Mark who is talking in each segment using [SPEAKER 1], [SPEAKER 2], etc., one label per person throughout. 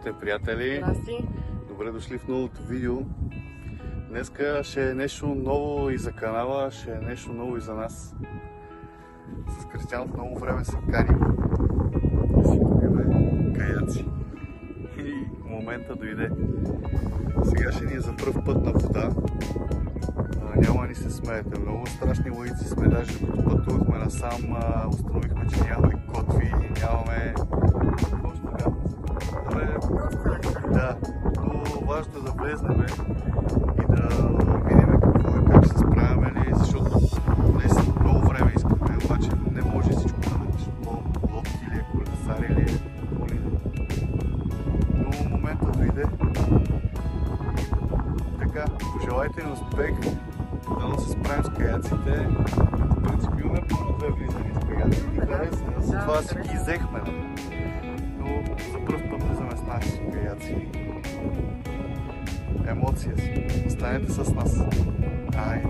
[SPEAKER 1] Здравейте, приятели!
[SPEAKER 2] Здрасти!
[SPEAKER 1] Добре дошли в новото видео. Днеска ще е нещо ново и за канала, ще е нещо ново и за нас. С Кристиан в много време се каним да си купим каяци. И момента дойде. Сега ще ни е за пръв път на вода. Няма ни се смеете. Много страшни лаици сме, даже докато пътувахме насам, установихме, че нямаме котви, нямаме... Да, но важно е да влезнем и да видим какво е, как се справяме, защото наистина много време искаме, обаче не може всичко да бъде, защото лодки или е, колесари или е, коли. Но момента дойде. Така, пожелайте ни успех, да се справим с каяците. В принцип имаме по-две влизани с каяци и хареса, затова си ги взехме. Но за пръв път влизаме с наши каяци. Емоция си. Останете с нас. Ай!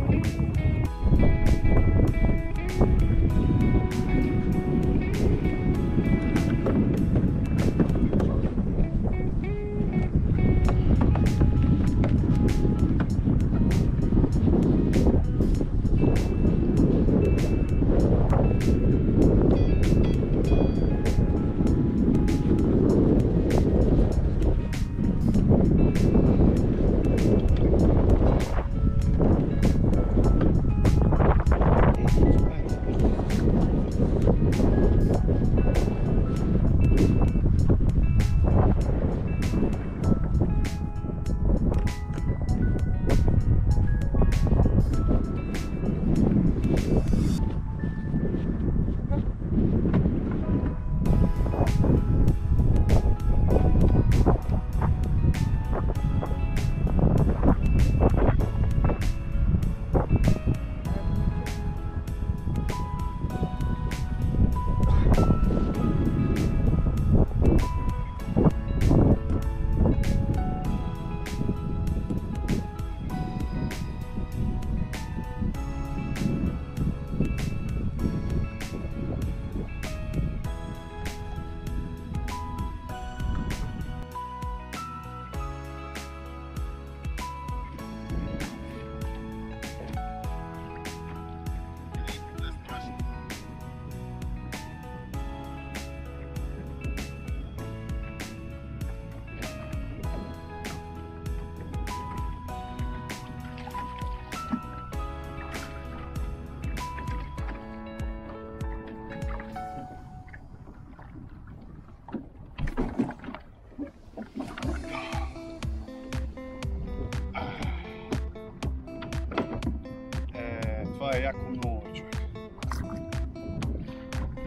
[SPEAKER 1] Това е яко много, човек.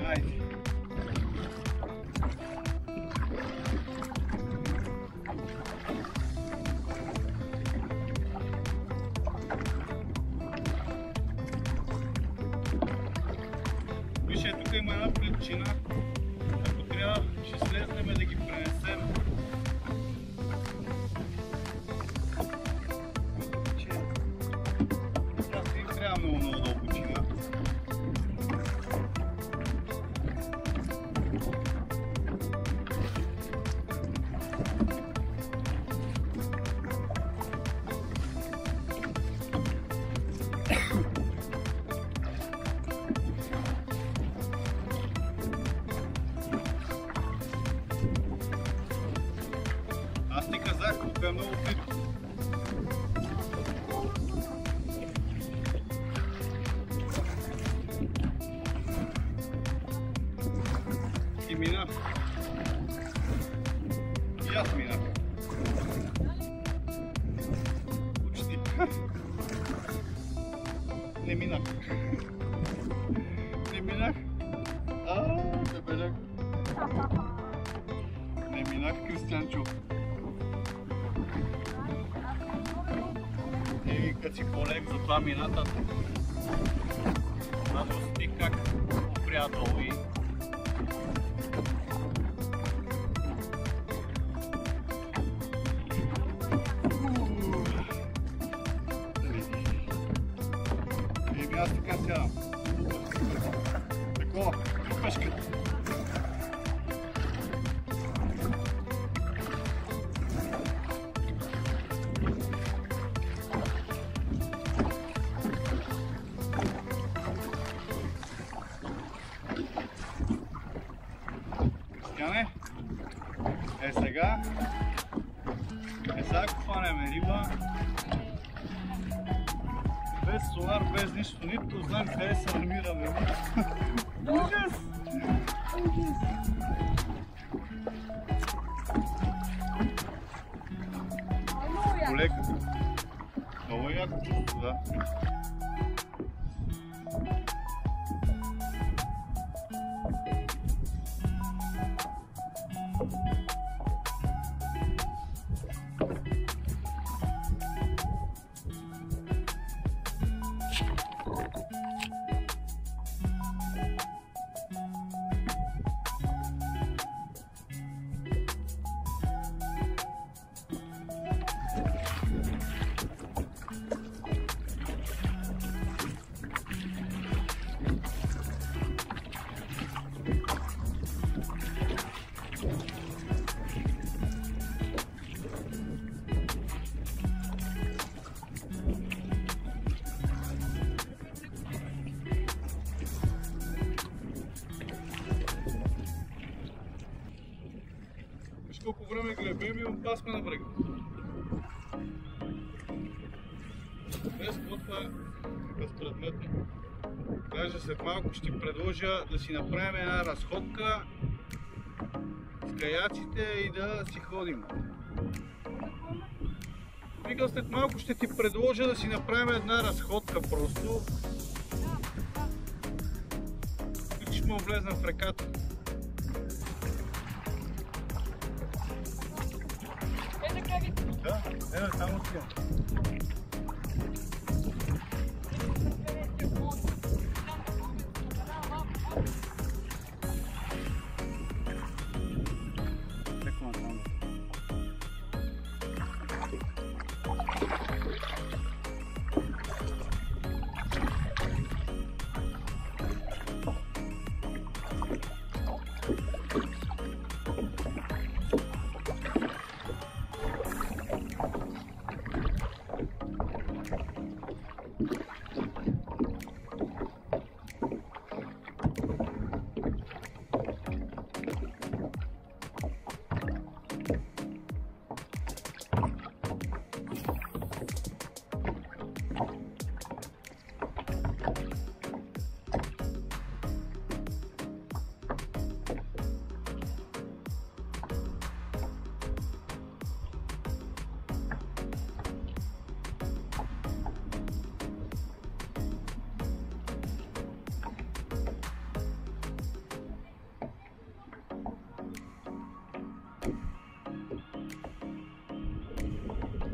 [SPEAKER 1] Айде! Вижте, тук има една причина. Ако трябва, ще слезнем да ги пренесем. Много дълбочина. Аз ти казах, тук е много плитко. И минах. И аз минах. Почти. Не минах. Не минах. Дебелек. Не минах, Кристианчо. И като си по-лек за 2 мината, аз усетих как опря долу и аз така сядам. Такова, пешка. намираме риба. Без сонар, без нищо, нито знам къде се намираме. Ужас! Полека. Много яко чувство, да. Колко време гледаме и отпасме на брега. Без плътва, безпредметно. Даже след малко ще предложа да си направим една разходка с каяците и да си ходим. Вика, след малко ще ти предложа да си направим една разходка просто. И ще му влезнем в реката. Да, само сега.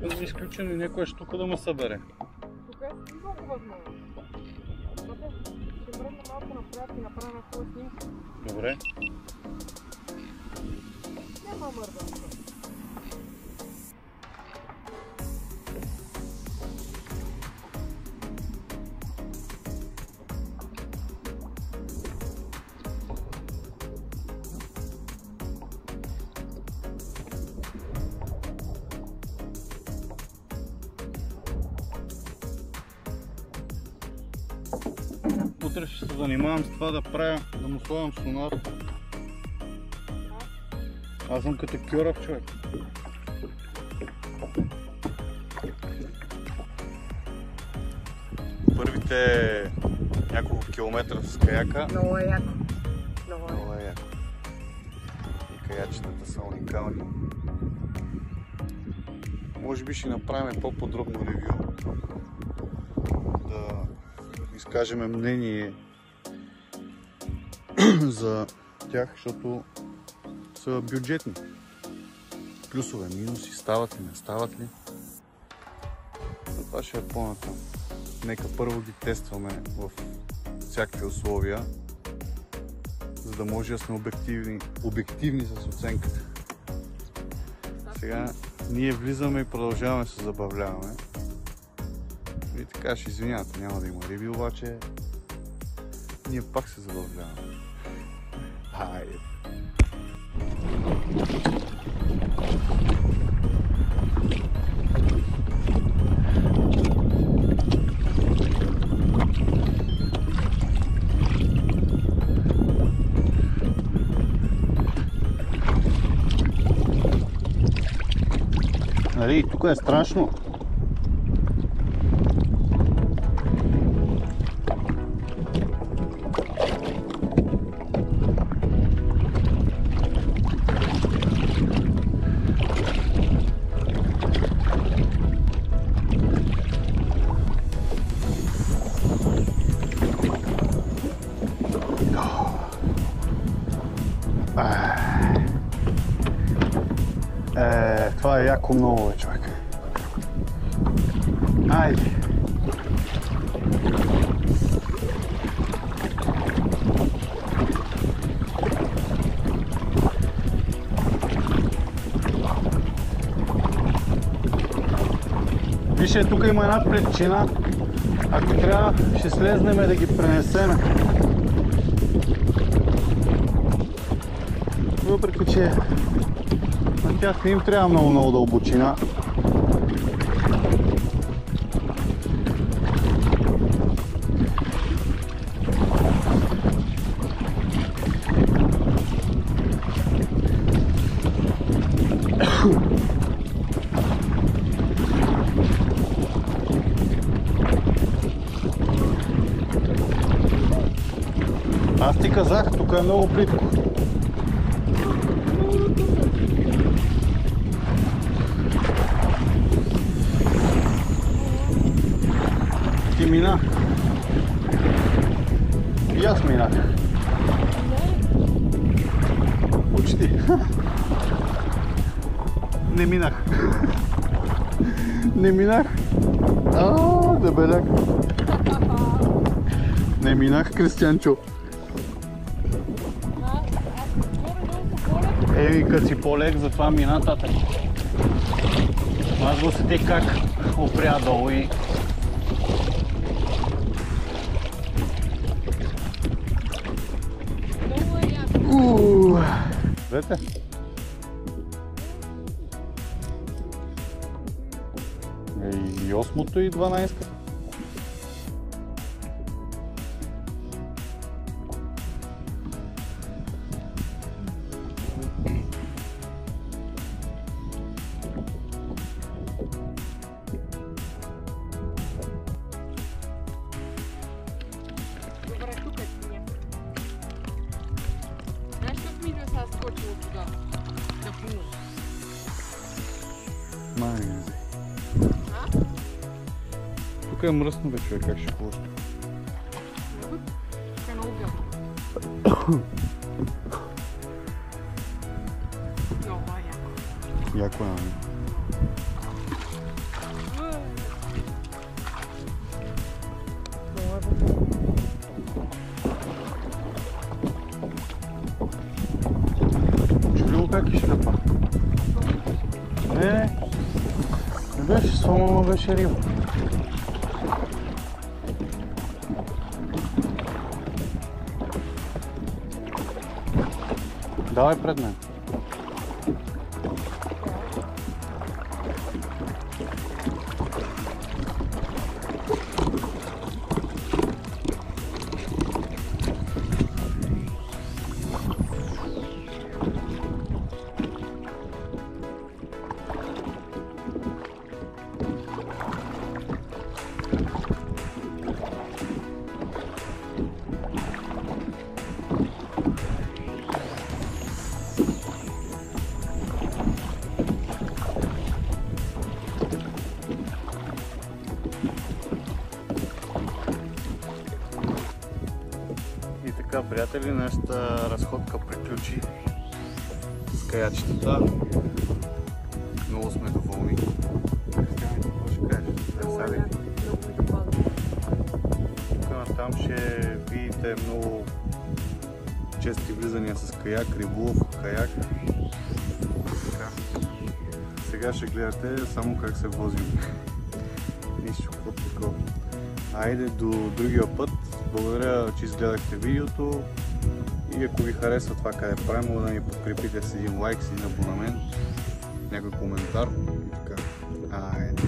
[SPEAKER 1] Да изключим и някой ще тук да ме събере.
[SPEAKER 2] Тук е много възможно. Ще мръдна малко напред и направя хубава снимка.
[SPEAKER 1] Добре.
[SPEAKER 2] Няма мърдането.
[SPEAKER 1] Утре ще се занимавам с това да правя, да му слагам сонар. Аз съм като кьорав човек. Първите няколко километра с каяка.
[SPEAKER 2] Много е яко.
[SPEAKER 1] Много е яко. И каячетата са уникални. Може би ще направим по-подробно ревю. Да изкажем мнение за тях, защото са бюджетни. Плюсове, минуси, стават ли, не стават ли. Но това ще е по-натам. Нека първо ги тестваме в всякакви условия, за да може да сме обективни с оценката. Сега ние влизаме и продължаваме да се забавляваме. И така ще извинявате, няма да има риби, обаче ние пак се забавляваме. Хайде! Нали, Ей, тук е страшно. Това е яко много, човек. Айде. Вижте, тук има една причина. Ако трябва, ще слезнем да ги пренесеме. Въпреки, че на тях не им трябва много дълбочина. Аз ти казах, тук е много плитко. Ти мина. И аз минах. Почти. Не минах. Не минах. Дебеляк. Не минах, Кристианчо. Еми, като си по-лек, затова мина татък. Аз го сети как опря долу и... Двете? И 8-то и 12-то.
[SPEAKER 2] Добре, тук е синя. Знаеш как мисля сега скочило туда? Да плува.
[SPEAKER 1] Майзе.
[SPEAKER 2] А?
[SPEAKER 1] Тук е мръсно, бе, човек, как ще плуваш?
[SPEAKER 2] Тук е много гъвно. Много яко.
[SPEAKER 1] Яко е, нали? Чули го как изшлепа? Не беше сломано, беше риба. Давай пред мен. И така, приятели, нашата разходка приключи с каячетата. Много сме доволни. Кристиане, какво ще кажеш? Тук там ще видите много чести влизания с каяк, риболов, каяк. Така. Сега ще гледате само как се возим. Нищо такова. Айде до другия път. Благодаря, че изгледахте видеото и ако ви харесва това къде правим, да ни подкрепите с един лайк, с един абонамент, някой коментар и така. Айде.